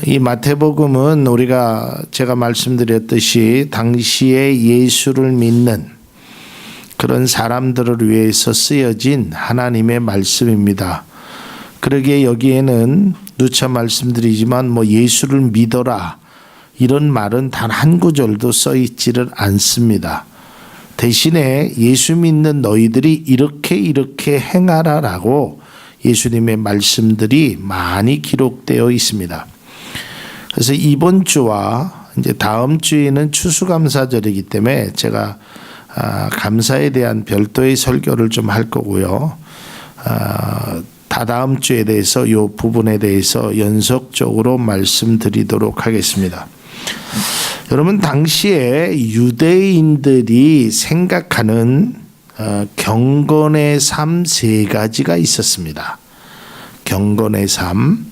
이 마태복음은 제가 말씀드렸듯이 당시에 예수를 믿는 그런 사람들을 위해서 쓰여진 하나님의 말씀입니다. 그러기에 여기에는 누차 말씀드리지만 예수를 믿어라 이런 말은 단 한 구절도 써 있지를 않습니다. 대신에 예수 믿는 너희들이 이렇게 행하라라고 예수님의 말씀들이 많이 기록되어 있습니다. 그래서 이번 주와 이제 다음 주에는 추수감사절이기 때문에 제가 감사에 대한 별도의 설교를 좀 할 거고요. 다다음 주에 대해서 이 부분에 대해서 연속적으로 말씀드리도록 하겠습니다. 여러분, 당시에 유대인들이 생각하는 경건의 삶 세 가지가 있었습니다. 경건의 삶,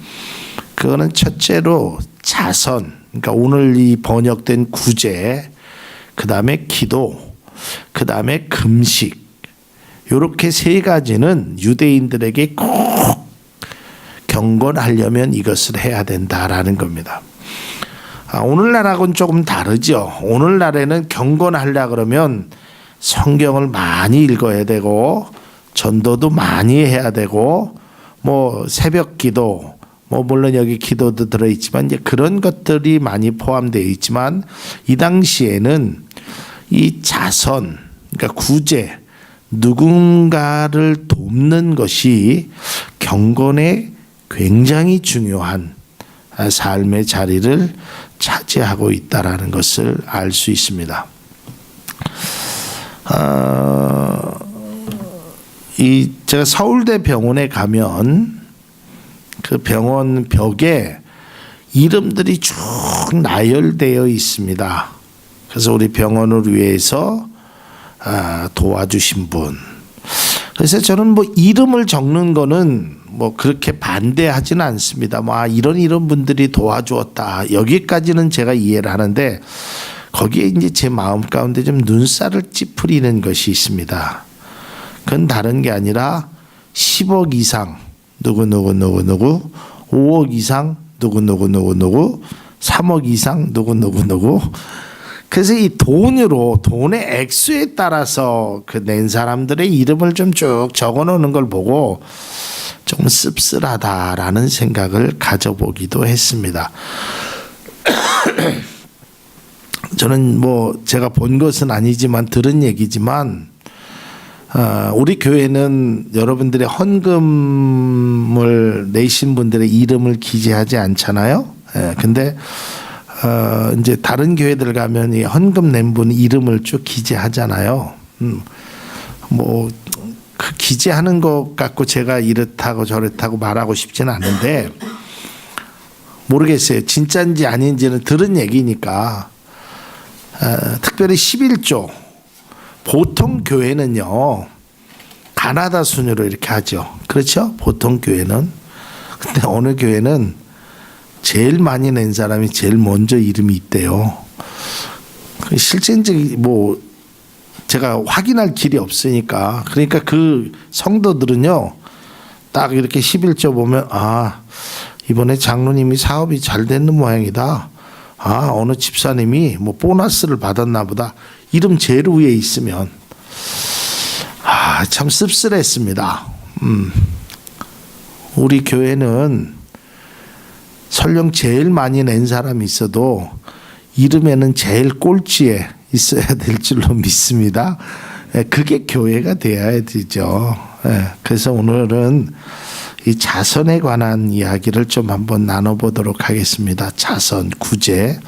그거는 첫째로 자선, 그러니까 오늘 이 번역된 구제, 그 다음에 기도, 그 다음에 금식, 이렇게 세 가지는 유대인들에게 꼭 경건하려면 이것을 해야 된다라는 겁니다. 오늘날하고는 조금 다르죠. 오늘날에는 경건하려 그러면 성경을 많이 읽어야 되고 전도도 많이 해야 되고 새벽 기도 물론 여기 기도도 들어있지만 이제 그런 것들이 많이 포함되어 있지만 이 당시에는 이 자선, 그러니까 구제, 누군가를 돕는 것이 경건에 굉장히 중요한 삶의 자리를 차지하고 있다라는 것을 알 수 있습니다. 제가 서울대 병원에 가면 그 병원 벽에 이름들이 쭉 나열되어 있습니다. 그래서 우리 병원을 위해서 도와주신 분. 그래서 저는 이름을 적는 거는 그렇게 반대하지는 않습니다. 이런 분들이 도와주었다. 여기까지는 제가 이해를 하는데 거기에 이제 제 마음 가운데 좀 눈살을 찌푸리는 것이 있습니다. 그건 다른 게 아니라 10억 이상 누구 5억 이상 누구 3억 이상 누구 그래서 이 돈의 액수에 따라서 낸 사람들의 이름을 좀 쭉 적어 놓는 걸 보고 좀 씁쓸하다라는 생각을 가져보기도 했습니다. 저는 제가 본 것은 아니지만 들은 얘기지만 우리 교회는 여러분들의 헌금을 내신 분들의 이름을 기재하지 않잖아요. 근데 이제 다른 교회들 가면 이 헌금 낸 분 이름을 쭉 기재하잖아요. 그 기재하는 것 갖고 제가 이렇다고 저렇다고 말하고 싶지는 않은데 모르겠어요. 진짜인지 아닌지는 들은 얘기니까. 특별히 11조 보통 교회는요 가나다 순으로 이렇게 하죠. 그렇죠? 보통 교회는. 근데 어느 교회는 제일 많이 낸 사람이 제일 먼저 이름이 있대요. 실제인지 제가 확인할 길이 없으니까. 그러니까 그 성도들은요 딱 이렇게 11조 보면 이번에 장로님이 사업이 잘 되는 모양이다. 어느 집사님이 보너스를 받았나 보다. 이름 제일 위에 있으면 참 씁쓸했습니다. 우리 교회는 설령 제일 많이 낸 사람이 있어도 이름에는 제일 꼴찌에 있어야 될 줄로 믿습니다. 그게 교회가 되어야 되죠. 그래서 오늘은 이 자선에 관한 이야기를 좀 한번 나눠보도록 하겠습니다. 자선, 구제.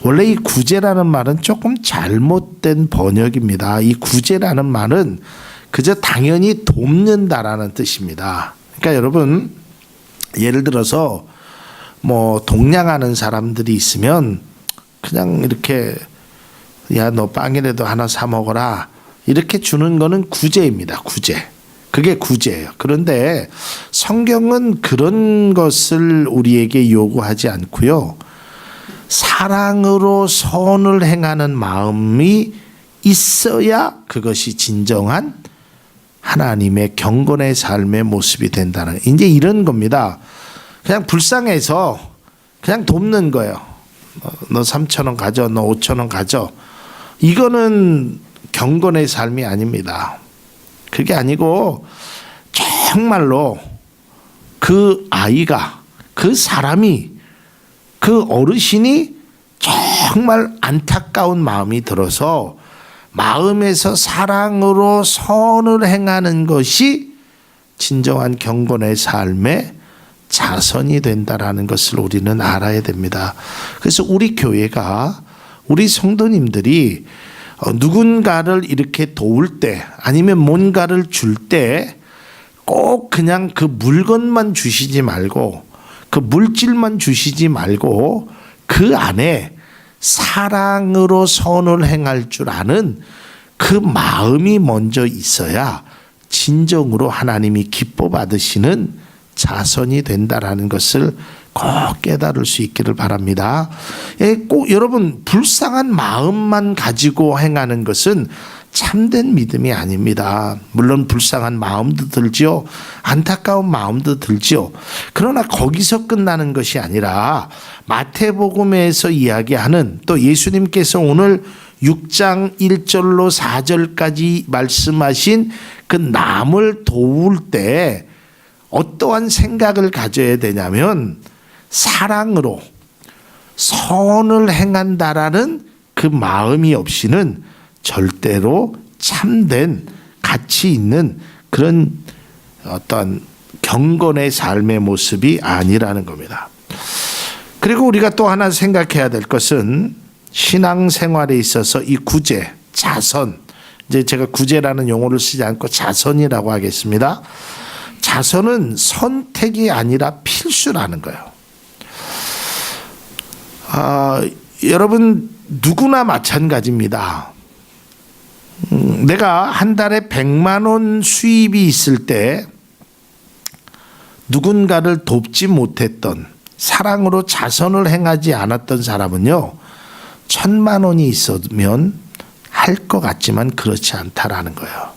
원래 이 구제라는 말은 조금 잘못된 번역입니다. 이 구제라는 말은 그저 당연히 돕는다라는 뜻입니다. 그러니까 여러분 예를 들어서 동냥하는 사람들이 있으면 그냥 이렇게 너 빵이라도 하나 사 먹어라 이렇게 주는 거는 구제입니다. 구제. 그게 구제예요. 그런데 성경은 그런 것을 우리에게 요구하지 않고요. 사랑으로 선을 행하는 마음이 있어야 그것이 진정한 하나님의 경건의 삶의 모습이 된다는 이제 이런 겁니다. 그냥 불쌍해서 그냥 돕는 거예요. 너 3,000원 가져, 너 5,000원 가져. 이거는 경건의 삶이 아닙니다. 그게 아니고 정말로 그 아이가, 그 사람이, 그 어르신이 정말 안타까운 마음이 들어서 마음에서 사랑으로 선을 행하는 것이 진정한 경건의 삶의 자선이 된다라는 것을 우리는 알아야 됩니다. 그래서 우리 교회가, 우리 성도님들이 누군가를 이렇게 도울 때 아니면 뭔가를 줄 때 꼭 그냥 그 물건만 주시지 말고, 그 물질만 주시지 말고 그 안에 사랑으로 선을 행할 줄 아는 그 마음이 먼저 있어야 진정으로 하나님이 기뻐 받으시는 자선이 된다라는 것을 꼭 깨달을 수 있기를 바랍니다. 꼭 여러분, 불쌍한 마음만 가지고 행하는 것은 참된 믿음이 아닙니다. 물론 불쌍한 마음도 들지요, 안타까운 마음도 들지요. 그러나 거기서 끝나는 것이 아니라 마태복음에서 이야기하는, 또 예수님께서 오늘 6장 1절로 4절까지 말씀하신 그 남을 도울 때 어떠한 생각을 가져야 되냐면, 사랑으로 선을 행한다라는 그 마음이 없이는 절대로 참된 가치 있는 그런 어떤 경건의 삶의 모습이 아니라는 겁니다. 그리고 우리가 또 하나 생각해야 될 것은 신앙생활에 있어서 이 구제, 자선, 이제 제가 구제라는 용어를 쓰지 않고 자선이라고 하겠습니다. 자선은 선택이 아니라 필수라는 거예요. 여러분, 누구나 마찬가지입니다. 내가 한 달에 100만 원 수입이 있을 때 누군가를 돕지 못했던, 사랑으로 자선을 행하지 않았던 사람은요, 1,000만 원이 있으면 할 것 같지만 그렇지 않다라는 거예요.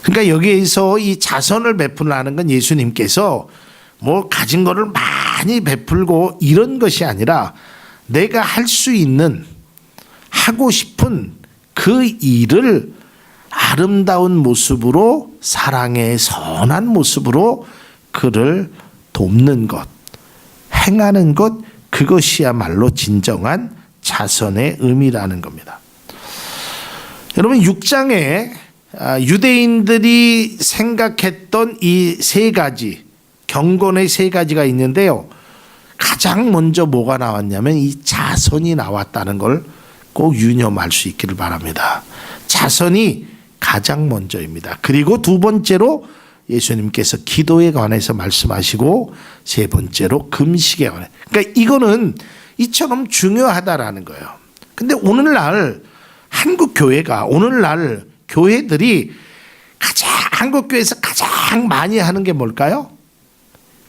그러니까 여기에서 이 자선을 베풀라는 건 예수님께서 뭐 가진 거를 많이 베풀고 이런 것이 아니라 내가 할 수 있는, 하고 싶은 그 일을 아름다운 모습으로, 사랑의 선한 모습으로 그를 돕는 것, 행하는 것, 그것이야말로 진정한 자선의 의미라는 겁니다. 여러분, 6장에 유대인들이 생각했던 이 세 가지, 경건의 세 가지가 있는데요, 가장 먼저 뭐가 나왔냐면 이 자선이 나왔다는 걸 꼭 유념할 수 있기를 바랍니다. 자선이 가장 먼저입니다. 그리고 두 번째로 예수님께서 기도에 관해서 말씀하시고, 세 번째로 금식에 관해. 그러니까 이거는 이처럼 중요하다라는 거예요. 근데 오늘날 한국 교회가, 오늘날 교회들이 한국 교회에서 가장 많이 하는 게 뭘까요?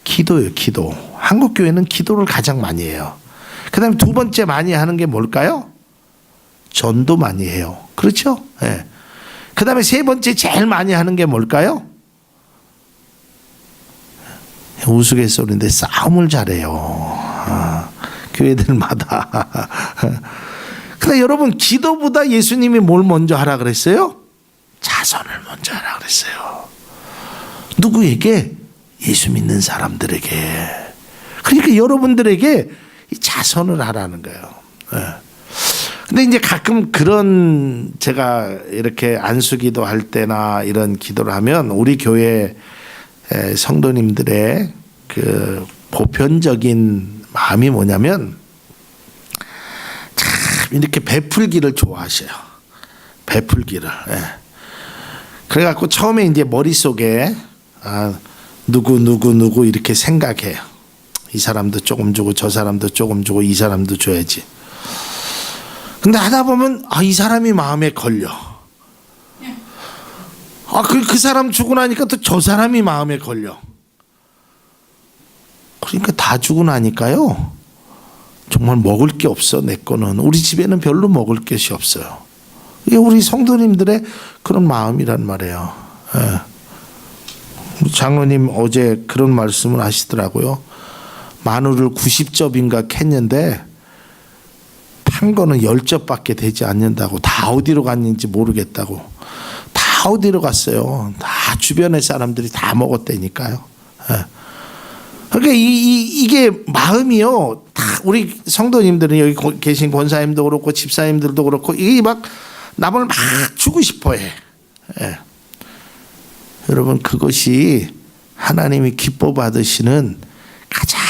기도예요, 기도. 한국 교회는 기도를 가장 많이 해요. 그 다음에 두 번째 많이 하는 게 뭘까요? 전도 많이 해요. 그렇죠? 네. 그 다음에 세 번째 제일 많이 하는 게 뭘까요? 우스갯소리인데 싸움을 잘해요. 교회들마다. 근데 여러분, 기도보다 예수님이 뭘 먼저 하라 그랬어요? 자선을 먼저 하라 그랬어요. 누구에게? 예수 믿는 사람들에게. 그러니까 여러분들에게 이 자선을 하라는 거예요. 근데 이제 가끔 그런, 제가 이렇게 안수기도 할 때나 이런 기도를 하면 우리 교회 성도님들의 그 보편적인 마음이 뭐냐면, 참 이렇게 베풀기를 좋아하셔요. 베풀기를. 그래갖고 처음에 이제 머릿속에 누구 이렇게 생각해요. 이 사람도 조금 주고 저 사람도 조금 주고 이 사람도 줘야지. 근데 하다 보면 이 사람이 마음에 걸려. 그 사람 주고 나니까 또 저 사람이 마음에 걸려. 그러니까 다 주고 나니까요, 정말 먹을 게 없어. 내 거는, 우리 집에는 별로 먹을 것이 없어요. 이게 우리 성도님들의 그런 마음이란 말이에요. 장로님 어제 그런 말씀을 하시더라고요. 마누를 90접인가 캤는데 판 거는 10접밖에 되지 않는다고. 다 어디로 갔는지 모르겠다고. 다 어디로 갔어요. 다 주변의 사람들이 다 먹었다니까요. 예. 그러니까 이게 마음이요. 다 우리 성도님들은 여기 계신 권사님도 그렇고 집사님들도 그렇고 이게 막 남을 막 주고 싶어해. 예. 여러분 그것이 하나님이 기뻐 받으시는 가장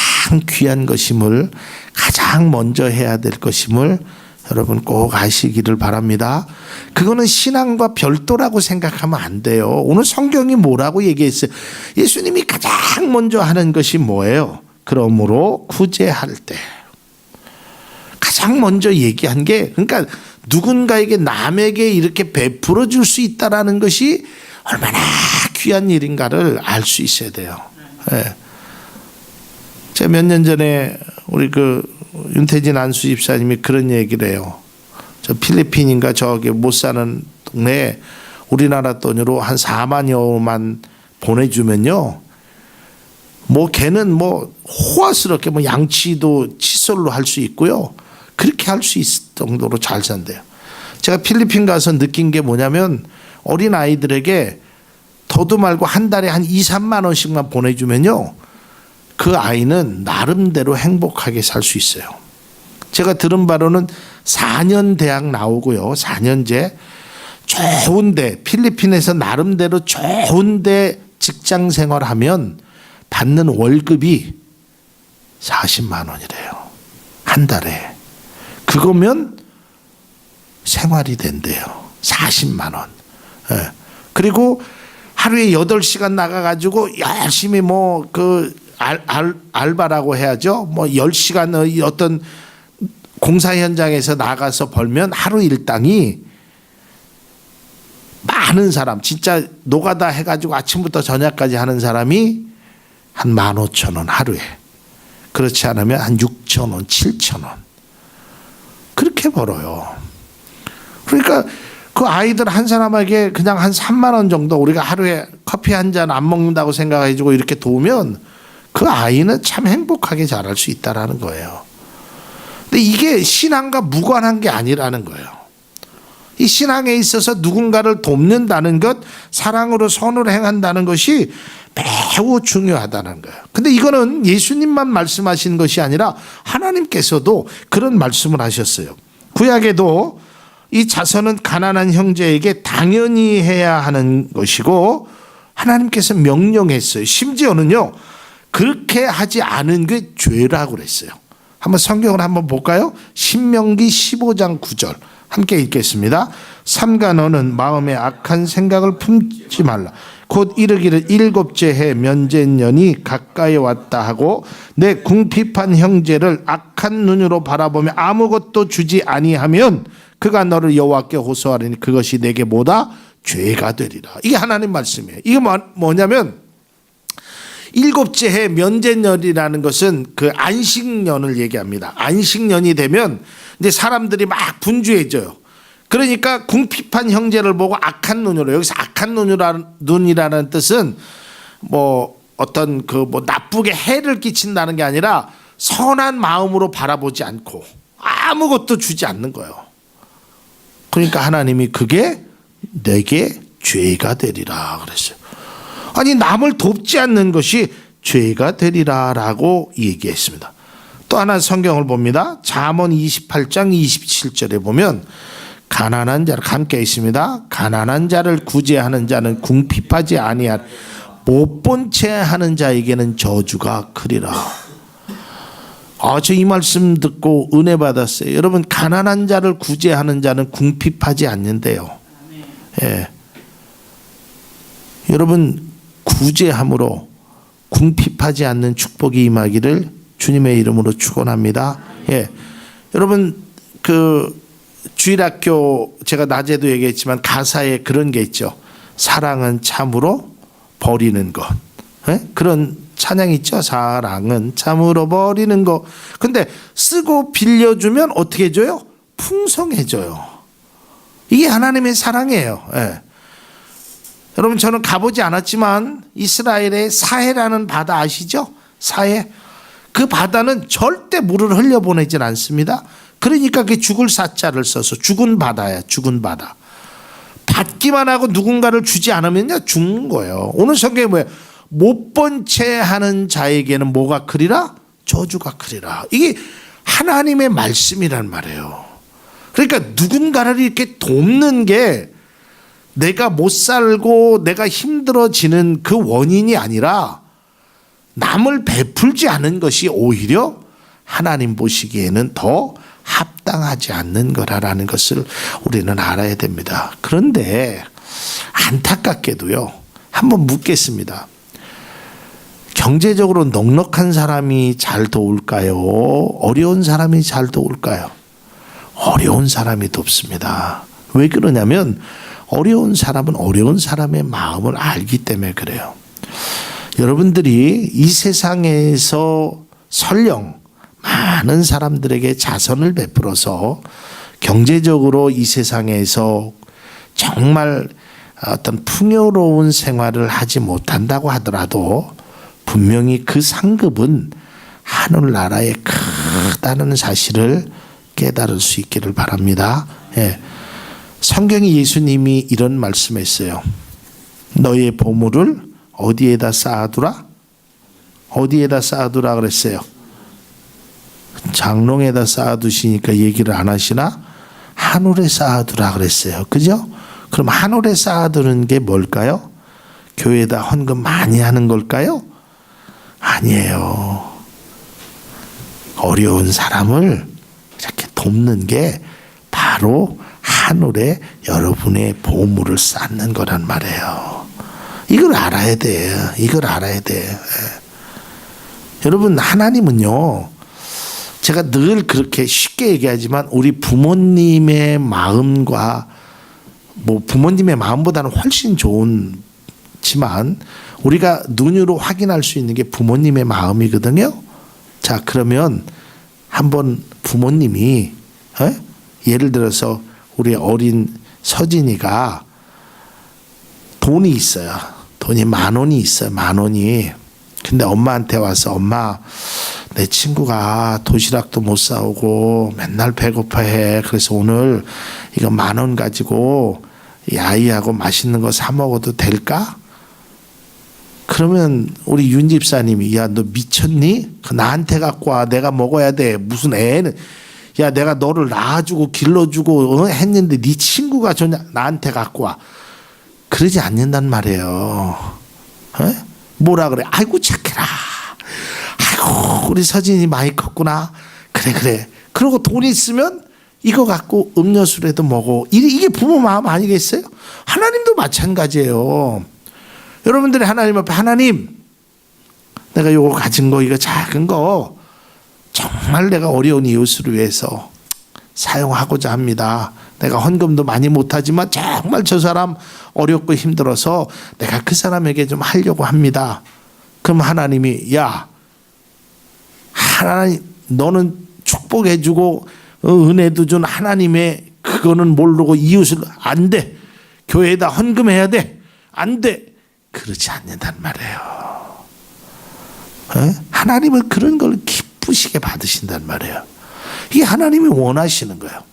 귀한 것임을, 가장 먼저 해야 될 것임을 여러분 꼭 아시기를 바랍니다. 그거는 신앙과 별도라고 생각하면 안 돼요. 오늘 성경이 뭐라고 얘기했어요? 예수님이 가장 먼저 하는 것이 뭐예요? 그러므로 구제할 때 가장 먼저 얘기한 게, 그러니까 누군가에게 남에게 이렇게 베풀어 줄 수 있다라는 것이 얼마나 귀한 일인가를 알 수 있어야 돼요. 네. 제가 몇 년 전에 우리 윤태진 안수 집사님이 그런 얘기를 해요. 저 필리핀인가 저기 못 사는 동네에 우리나라 돈으로 한 4만여만 보내주면요, 뭐 걔는 뭐 호화스럽게 뭐 양치도 칫솔로 할 수 있고요, 그렇게 할 수 있을 정도로 잘 산대요. 제가 필리핀 가서 느낀 게 뭐냐면 어린 아이들에게 더도 말고 한 달에 한 2, 3만 원씩만 보내주면요, 그 아이는 나름대로 행복하게 살 수 있어요. 제가 들은 바로는 4년 대학 나오고요, 4년제 좋은데 필리핀에서 나름대로 좋은데 직장 생활하면 받는 월급이 40만 원이래요. 한 달에. 그거면 생활이 된대요. 40만 원. 예. 그리고 하루에 8시간 나가가지고 열심히 알바라고 해야죠. 10시간 어떤 공사 현장에서 나가서 벌면 하루 일당이 많은 사람, 진짜 노가다 해가지고 아침부터 저녁까지 하는 사람이 한 15,000원 하루에. 그렇지 않으면 한 6,000원, 7,000원. 그렇게 벌어요. 그러니까 그 아이들 한 사람에게 그냥 한 3만 원 정도 우리가 하루에 커피 한 잔 안 먹는다고 생각해주고 이렇게 도우면 그 아이는 참 행복하게 자랄 수 있다라는 거예요. 근데 이게 신앙과 무관한 게 아니라는 거예요. 이 신앙에 있어서 누군가를 돕는다는 것, 사랑으로 선을 행한다는 것이 매우 중요하다는 거예요. 근데 이거는 예수님만 말씀하신 것이 아니라 하나님께서도 그런 말씀을 하셨어요. 구약에도 이 자선은 가난한 형제에게 당연히 해야 하는 것이고 하나님께서 명령했어요. 심지어는요, 그렇게 하지 않은 게 죄라고 그랬어요. 한번 성경을 한번 볼까요? 신명기 15장 9절 함께 읽겠습니다. 삼가 너는 마음에 악한 생각을 품지 말라. 곧 이르기를 7째 해 면제년이 가까이 왔다 하고 내 궁핍한 형제를 악한 눈으로 바라보며 아무것도 주지 아니하면 그가 너를 여호와께 호소하리니 그것이 내게 뭐다? 죄가 되리라. 이게 하나님 말씀이에요. 이게 뭐냐면 7째 해 면제년이라는 것은 그 안식년을 얘기합니다. 안식년이 되면 이제 사람들이 막 분주해져요. 그러니까 궁핍한 형제를 보고 악한 눈으로, 여기서 악한 눈이라는 뜻은 어떤 나쁘게 해를 끼친다는 게 아니라 선한 마음으로 바라보지 않고 아무것도 주지 않는 거예요. 그러니까 하나님이 그게 내게 죄가 되리라 그랬어요. 아니 남을 돕지 않는 것이 죄가 되리라라고 얘기했습니다. 또 하나 성경을 봅니다. 잠언 28장 27절에 보면 가난한 자를 함께 있습니다. 가난한 자를 구제하는 자는 궁핍하지 아니할 못 본 채 하는 자에게는 저주가 크리라. 저 이 말씀 듣고 은혜 받았어요. 여러분 가난한 자를 구제하는 자는 궁핍하지 않는데요. 예. 여러분 구제함으로 궁핍하지 않는 축복이 임하기를 주님의 이름으로 축원합니다. 예. 여러분 주일학교 제가 낮에도 얘기했지만 가사에 그런 게 있죠. 사랑은 참으로 버리는 것. 예? 그런 찬양 있죠. 사랑은 참으로 버리는 것. 근데 쓰고 빌려주면 어떻게 해줘요? 풍성해져요. 이게 하나님의 사랑이에요. 예. 여러분 저는 가보지 않았지만 이스라엘의 사해라는 바다 아시죠? 사해. 그 바다는 절대 물을 흘려보내질 않습니다. 그러니까 그 죽을 사자를 써서 죽은 바다야. 죽은 바다. 받기만 하고 누군가를 주지 않으면요 죽는 거예요. 오늘 성경에 뭐예요? 못 본 채 하는 자에게는 뭐가 크리라? 저주가 크리라. 이게 하나님의 말씀이란 말이에요. 그러니까 누군가를 이렇게 돕는 게 내가 못 살고 내가 힘들어지는 그 원인이 아니라 남을 베풀지 않은 것이 오히려 하나님 보시기에는 더 합당하지 않는 거라는 것을 우리는 알아야 됩니다. 그런데 안타깝게도요, 한번 묻겠습니다. 경제적으로 넉넉한 사람이 잘 도울까요? 어려운 사람이 잘 도울까요? 어려운 사람이 돕습니다. 왜 그러냐면 어려운 사람은 어려운 사람의 마음을 알기 때문에 그래요. 여러분들이 이 세상에서 설령 많은 사람들에게 자선을 베풀어서 경제적으로 이 세상에서 정말 어떤 풍요로운 생활을 하지 못한다고 하더라도 분명히 그 상급은 하늘나라에 크다는 사실을 깨달을 수 있기를 바랍니다. 예. 성경에 예수님이 이런 말씀했어요. 너의 보물을 어디에다 쌓아두라? 어디에다 쌓아두라 그랬어요? 장롱에다 쌓아두시니까 얘기를 안 하시나? 하늘에 쌓아두라 그랬어요. 그죠? 그럼 하늘에 쌓아두는 게 뭘까요? 교회에다 헌금 많이 하는 걸까요? 아니에요. 어려운 사람을 이렇게 돕는 게 바로 하늘에 여러분의 보물을 쌓는 거란 말이에요. 이걸 알아야 돼요. 이걸 알아야 돼요. 여러분 하나님은요, 제가 늘 그렇게 쉽게 얘기하지만 우리 부모님의 마음과 뭐 부모님의 마음보다는 훨씬 좋지만 우리가 눈으로 확인할 수 있는 게 부모님의 마음이거든요. 자, 그러면 한번 부모님이 예를 들어서 우리 어린 서진이가 돈이 있어요. 돈이 10,000원이 있어요. 10,000원이. 근데 엄마한테 와서 엄마, 내 친구가 도시락도 못 사오고 맨날 배고파해. 그래서 오늘 이거 10,000원 가지고 이 아이하고 맛있는 거 사 먹어도 될까? 그러면 우리 윤 집사님이 야, 너 미쳤니? 나한테 갖고 와. 내가 먹어야 돼. 무슨 애는. 야, 내가 너를 낳아주고 길러주고 했는데 네 친구가 나한테 갖고 와. 그러지 않는단 말이에요. 뭐라 그래? 아이고 착해라. 아이고 우리 서진이 많이 컸구나. 그래. 그리고 돈 있으면 이거 갖고 음료수라도 먹어. 이게 부모 마음 아니겠어요? 하나님도 마찬가지예요. 여러분들이 하나님 앞에 하나님, 내가 요거 가진 거, 이거 작은 거 정말 내가 어려운 이웃을 위해서 사용하고자 합니다. 내가 헌금도 많이 못하지만 정말 저 사람 어렵고 힘들어서 내가 그 사람에게 좀 하려고 합니다. 그럼 하나님이 야, 하나님 너는 축복해주고 은혜도 준 하나님의 그거는 모르고 이웃을 안 돼. 교회에다 헌금해야 돼. 안 돼. 그렇지 않는단 말이에요. 하나님은 그런 걸 기쁘시게 받으신단 말이에요. 이게 하나님이 원하시는 거예요.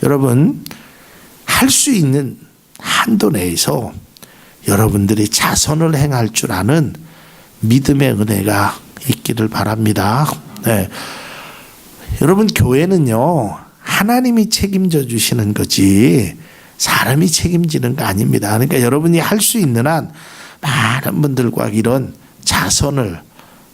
여러분, 할 수 있는 한도 내에서 여러분들이 자선을 행할 줄 아는 믿음의 은혜가 있기를 바랍니다. 네. 여러분, 교회는요, 하나님이 책임져 주시는 거지 사람이 책임지는 거 아닙니다. 그러니까 여러분이 할 수 있는 한 많은 분들과 이런 자선을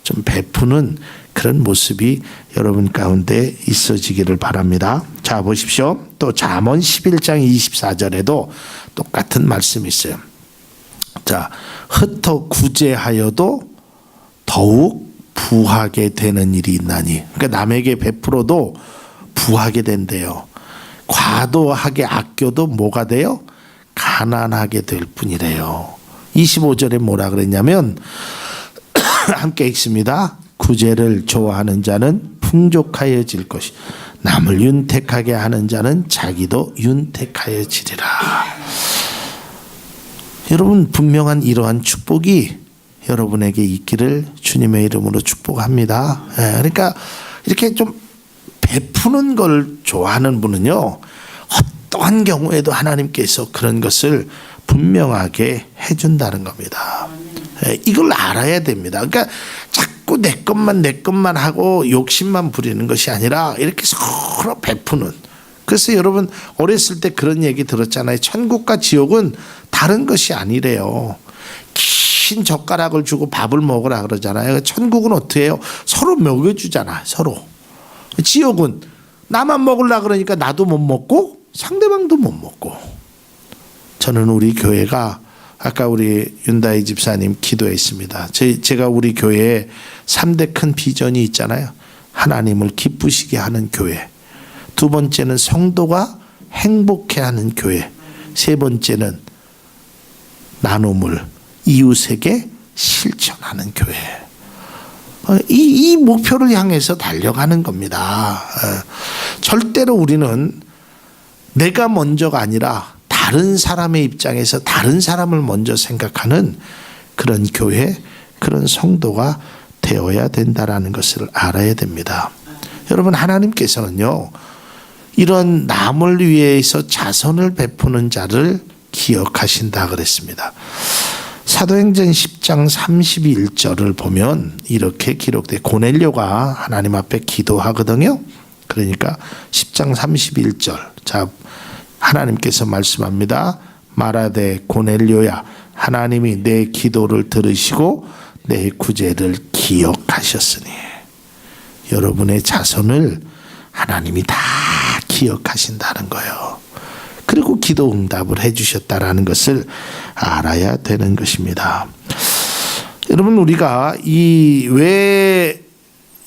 좀 베푸는 그런 모습이 여러분 가운데 있어지기를 바랍니다. 자, 보십시오. 또 잠언 11장 24절에도 똑같은 말씀이 있어요. 자, 흩어 구제하여도 더욱 부하게 되는 일이 있나니. 그러니까 남에게 베풀어도 부하게 된대요. 과도하게 아껴도 뭐가 돼요? 가난하게 될 뿐이래요. 25절에 뭐라 그랬냐면 함께 읽습니다. 구제를 좋아하는 자는 풍족하여질 것이, 남을 윤택하게 하는 자는 자기도 윤택하여지리라. 여러분 분명한 이러한 축복이 여러분에게 있기를 주님의 이름으로 축복합니다. 그러니까 이렇게 좀 베푸는 걸 좋아하는 분은요, 어떠한 경우에도 하나님께서 그런 것을 분명하게 해준다는 겁니다. 이걸 알아야 됩니다. 그러니까 자꾸 내 것만 하고 욕심만 부리는 것이 아니라 이렇게 서로 베푸는. 그래서 여러분 어렸을 때 그런 얘기 들었잖아요. 천국과 지옥은 다른 것이 아니래요. 긴 젓가락을 주고 밥을 먹으라 그러잖아요. 천국은 어떻게 해요? 서로 먹여주잖아. 서로. 지옥은 나만 먹으려 그러니까 나도 못 먹고 상대방도 못 먹고. 저는 우리 교회가 아까 우리 윤다희 집사님 기도했습니다. 제가 우리 교회에 3대 큰 비전이 있잖아요. 하나님을 기쁘시게 하는 교회. 두 번째는 성도가 행복해하는 교회. 세 번째는 나눔을 이웃에게 실천하는 교회. 이 목표를 향해서 달려가는 겁니다. 절대로 우리는 내가 먼저가 아니라 다른 사람의 입장에서 다른 사람을 먼저 생각하는 그런 교회, 그런 성도가 되어야 된다라는 것을 알아야 됩니다. 여러분 하나님께서는요, 이런 남을 위해서 자선을 베푸는 자를 기억하신다 그랬습니다. 사도행전 10장 31절을 보면 이렇게 기록돼. 고넬료가 하나님 앞에 기도하거든요. 그러니까 10장 31절. 자, 하나님께서 말씀합니다. 말하되 고넬료야, 하나님이 내 기도를 들으시고 내 구제를 기억하셨으니. 여러분의 자선을 하나님이 다 기억하신다는 거예요. 그리고 기도 응답을 해주셨다라는 것을 알아야 되는 것입니다. 여러분 우리가 왜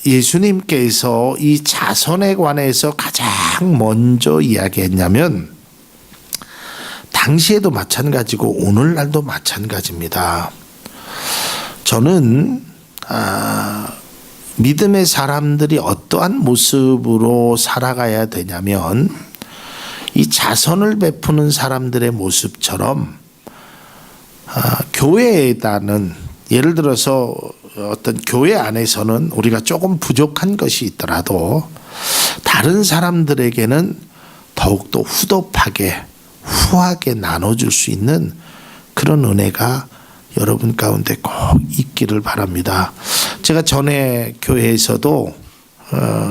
예수님께서 이 자선에 관해서 가장 먼저 이야기했냐면, 당시에도 마찬가지고 오늘날도 마찬가지입니다. 저는 믿음의 사람들이 어떠한 모습으로 살아가야 되냐면, 이 자선을 베푸는 사람들의 모습처럼 교회에다는, 예를 들어서 어떤 교회 안에서는 우리가 조금 부족한 것이 있더라도 다른 사람들에게는 더욱더 후하게 나눠줄 수 있는 그런 은혜가 여러분 가운데 꼭 있기를 바랍니다. 제가 전에 교회에서도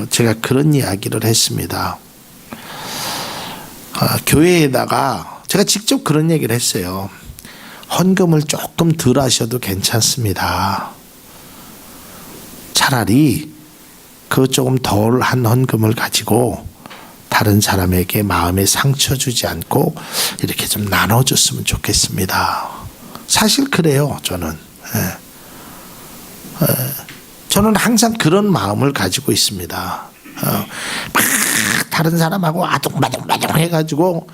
제가 그런 이야기를 했습니다. 교회에다가 제가 직접 그런 얘기를 했어요. 헌금을 조금 덜 하셔도 괜찮습니다. 차라리 그 조금 덜한 헌금을 가지고 다른 사람에게 마음에 상처 주지 않고 이렇게 좀 나눠줬으면 좋겠습니다. 사실 그래요, 저는. 저는 항상 그런 마음을 가지고 있습니다. 막 다른 사람하고 아둥바둥 해가지고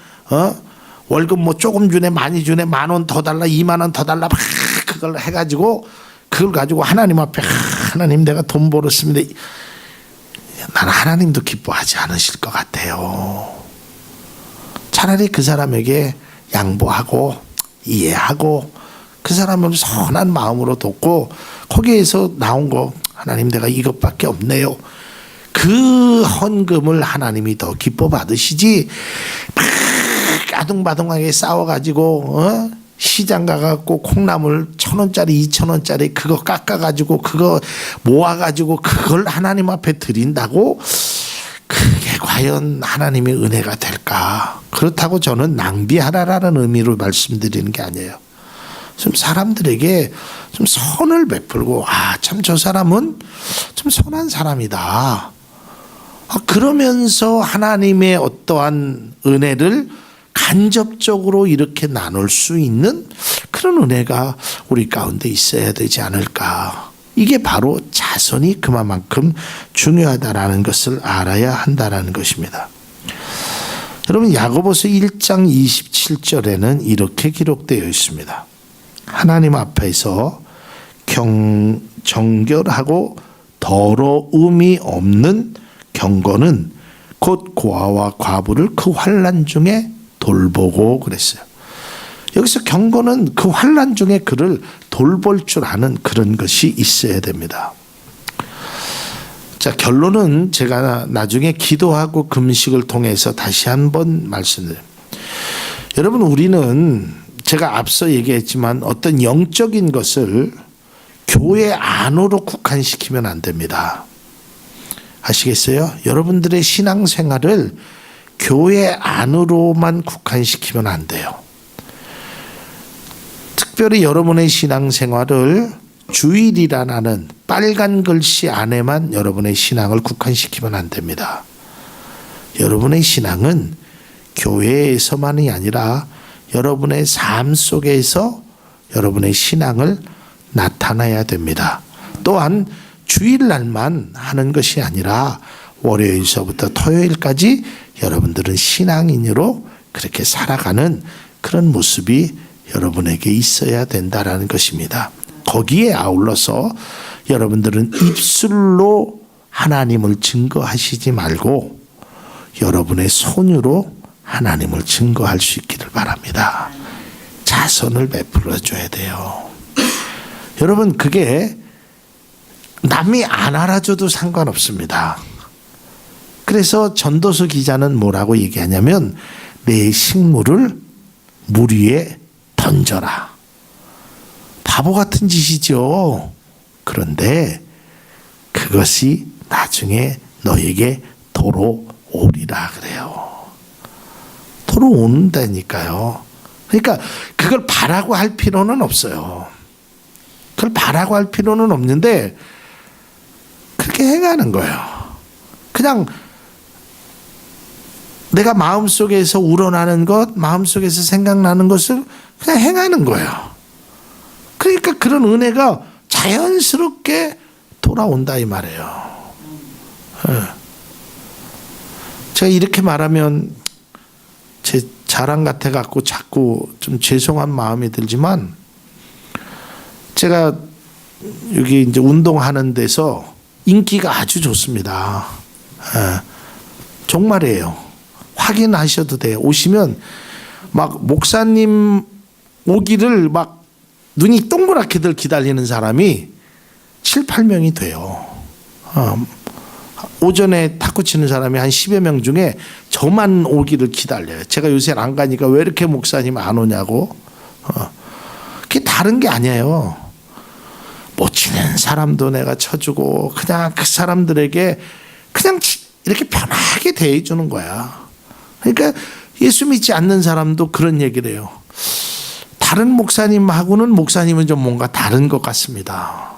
월급 뭐 조금 주네 많이 주네 10,000원 더 달라 20,000원 더 달라 막 그걸 해가지고 그걸 가지고 하나님 앞에 하나님 내가 돈 벌었습니다. 나는 하나님도 기뻐하지 않으실 것 같아요. 차라리 그 사람에게 양보하고 이해하고 그 사람을 선한 마음으로 돕고 거기에서 나온 거 하나님 내가 이것밖에 없네요. 그 헌금을 하나님이 더 기뻐 받으시지 막 아둥바둥하게 싸워가지고 시장 가갖고 콩나물 1,000원짜리 2,000원짜리 그거 깎아가지고 그거 모아가지고 그걸 하나님 앞에 드린다고 그게 과연 하나님의 은혜가 될까? 그렇다고 저는 낭비하라라는 의미로 말씀드리는 게 아니에요. 좀 사람들에게 좀 선을 베풀고 참 저 사람은 좀 선한 사람이다. 그러면서 하나님의 어떠한 은혜를 간접적으로 이렇게 나눌 수 있는 그런 은혜가 우리 가운데 있어야 되지 않을까. 이게 바로 자선이 그만큼 중요하다라는 것을 알아야 한다라는 것입니다. 여러분 야고보서 1장 27절에는 이렇게 기록되어 있습니다. 하나님 앞에서 정결하고 더러움이 없는 경건은 곧 고아와 과부를 그 환난 중에 돌보고 그랬어요. 여기서 경고는 그 환난 중에 그를 돌볼 줄 아는 그런 것이 있어야 됩니다. 자, 결론은 제가 나중에 기도하고 금식을 통해서 다시 한번 말씀드려요. 여러분, 우리는 제가 앞서 얘기했지만 어떤 영적인 것을 교회 안으로 국한시키면 안 됩니다. 아시겠어요? 여러분들의 신앙생활을 교회 안으로만 국한시키면 안 돼요. 특별히 여러분의 신앙생활을 주일이라는 빨간 글씨 안에만 여러분의 신앙을 국한시키면 안 됩니다. 여러분의 신앙은 교회에서만이 아니라 여러분의 삶 속에서 여러분의 신앙을 나타내야 됩니다. 또한 주일날만 하는 것이 아니라 월요일서부터 토요일까지 여러분들은 신앙인으로 그렇게 살아가는 그런 모습이 여러분에게 있어야 된다라는 것입니다. 거기에 아울러서 여러분들은 입술로 하나님을 증거하시지 말고 여러분의 손으로 하나님을 증거할 수 있기를 바랍니다. 자선을 베풀어 줘야 돼요. 여러분, 그게 남이 안 알아줘도 상관없습니다. 그래서 전도서 기자는 뭐라고 얘기하냐면 내 식물을 물 위에 던져라. 바보 같은 짓이죠. 그런데 그것이 나중에 너에게 돌아오리라 그래요. 돌아온다니까요. 그러니까 그걸 바라고 할 필요는 없어요. 그걸 바라고 할 필요는 없는데 그렇게 행하는 거예요. 그냥 내가 마음속에서 우러나는 것, 마음속에서 생각나는 것을 그냥 행하는 거예요. 그러니까 그런 은혜가 자연스럽게 돌아온다 이 말이에요. 제가 이렇게 말하면 제 자랑 같아 갖고 자꾸 좀 죄송한 마음이 들지만 제가 여기 이제 운동하는 데서 인기가 아주 좋습니다. 정말이에요. 확인하셔도 돼요. 오시면 막 목사님 오기를 막 눈이 동그랗게들 기다리는 사람이 7, 8명이 돼요. 오전에 탁구 치는 사람이 한 10여 명 중에 저만 오기를 기다려요. 제가 요새 안 가니까 왜 이렇게 목사님 안 오냐고. 그게 다른 게 아니에요. 못 치는 사람도 내가 쳐주고 그냥 그 사람들에게 그냥 이렇게 편하게 대해주는 거야. 그러니까 예수 믿지 않는 사람도 그런 얘기를 해요. 다른 목사님하고는 목사님은 좀 뭔가 다른 것 같습니다.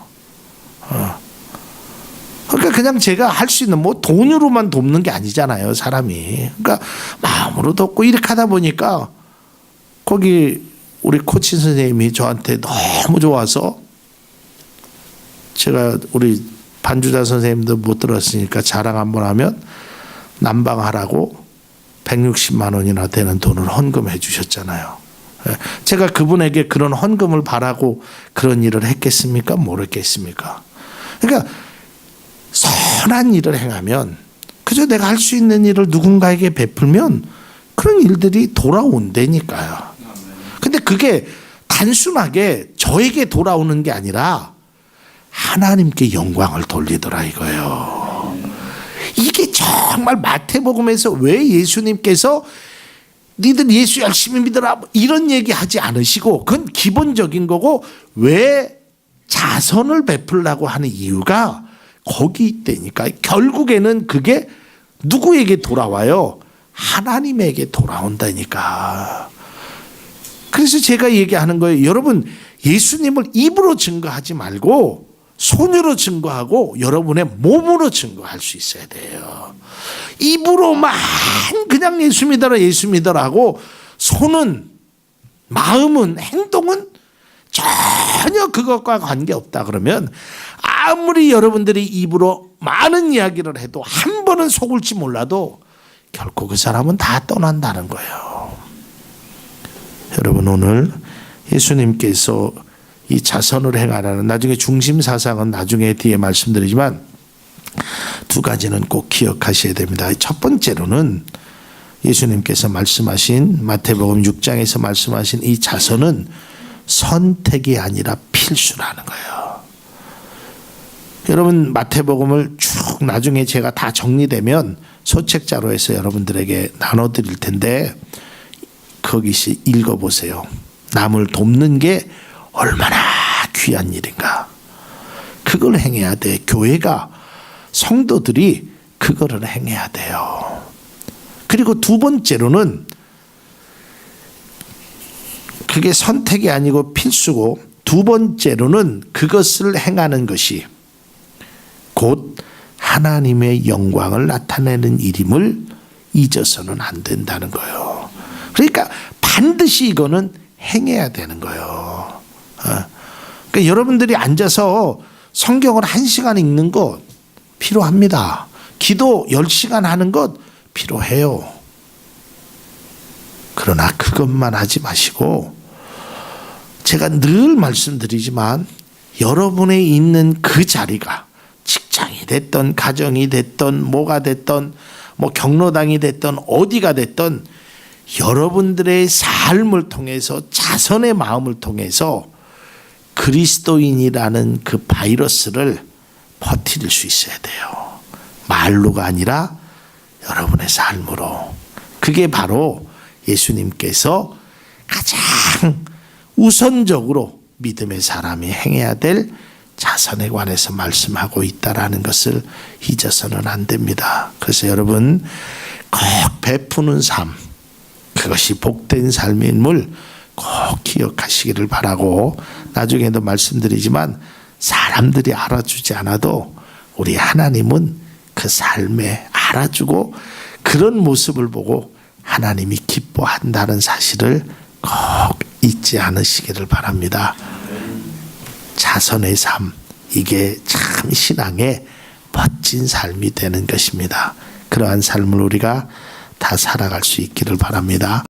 그러니까 그냥 제가 할 수 있는 뭐 돈으로만 돕는 게 아니잖아요, 사람이. 그러니까 마음으로 돕고 이렇게 하다 보니까 거기 우리 코치 선생님이 저한테 너무 좋아서 제가 우리 반주자 선생님도 못 들었으니까 자랑 한번 하면 난방하라고 160만 원이나 되는 돈을 헌금해 주셨잖아요. 제가 그분에게 그런 헌금을 바라고 그런 일을 했겠습니까? 모르겠습니까? 그러니까 선한 일을 행하면 그저 내가 할 수 있는 일을 누군가에게 베풀면 그런 일들이 돌아온다니까요. 근데 그게 단순하게 저에게 돌아오는 게 아니라 하나님께 영광을 돌리더라 이거예요. 이게 정말 마태복음에서 왜 예수님께서 니들 예수 열심히 믿어라 이런 얘기 하지 않으시고 그건 기본적인 거고 왜 자선을 베풀라고 하는 이유가 거기 있다니까. 결국에는 그게 누구에게 돌아와요? 하나님에게 돌아온다니까. 그래서 제가 얘기하는 거예요. 여러분 예수님을 입으로 증거하지 말고 손으로 증거하고 여러분의 몸으로 증거할 수 있어야 돼요. 입으로만 그냥 예수 믿어라 예수 믿어라 하고 손은 마음은 행동은 전혀 그것과 관계없다 그러면 아무리 여러분들이 입으로 많은 이야기를 해도 한 번은 속을지 몰라도 결코 그 사람은 다 떠난다는 거예요. 여러분 오늘 예수님께서 이 자선을 행하라는 나중에 중심 사상은 나중에 뒤에 말씀드리지만 두 가지는 꼭 기억하셔야 됩니다. 첫 번째로는 예수님께서 말씀하신 마태복음 6장에서 말씀하신 이 자선은 선택이 아니라 필수라는 거예요. 여러분 마태복음을 쭉 나중에 제가 다 정리되면 소책자로 해서 여러분들에게 나눠드릴 텐데 거기서 읽어보세요. 남을 돕는 게 얼마나 귀한 일인가. 그걸 행해야 돼. 교회가 성도들이 그거를 행해야 돼요. 그리고 두 번째로는 그게 선택이 아니고 필수고 두 번째로는 그것을 행하는 것이 곧 하나님의 영광을 나타내는 일임을 잊어서는 안 된다는 거예요. 그러니까 반드시 이거는 행해야 되는 거예요. 그러니까 여러분들이 앉아서 성경을 1시간 읽는 것 필요합니다. 기도 10시간 하는 것 필요해요. 그러나 그것만 하지 마시고 제가 늘 말씀드리지만 여러분의 있는 그 자리가 직장이 됐던 가정이 됐던 뭐가 됐던 뭐 경로당이 됐던 어디가 됐던 여러분들의 삶을 통해서 자선의 마음을 통해서 그리스도인이라는 그 바이러스를 퍼뜨릴 수 있어야 돼요. 말로가 아니라 여러분의 삶으로. 그게 바로 예수님께서 가장 우선적으로 믿음의 사람이 행해야 될 자선에 관해서 말씀하고 있다라는 것을 잊어서는 안 됩니다. 그래서 여러분 꼭 베푸는 삶, 그것이 복된 삶임을 꼭 기억하시기를 바라고, 나중에도 말씀드리지만 사람들이 알아주지 않아도 우리 하나님은 그 삶에 알아주고 그런 모습을 보고 하나님이 기뻐한다는 사실을 꼭 잊지 않으시기를 바랍니다. 자선의 삶, 이게 참 신앙의 멋진 삶이 되는 것입니다. 그러한 삶을 우리가 다 살아갈 수 있기를 바랍니다.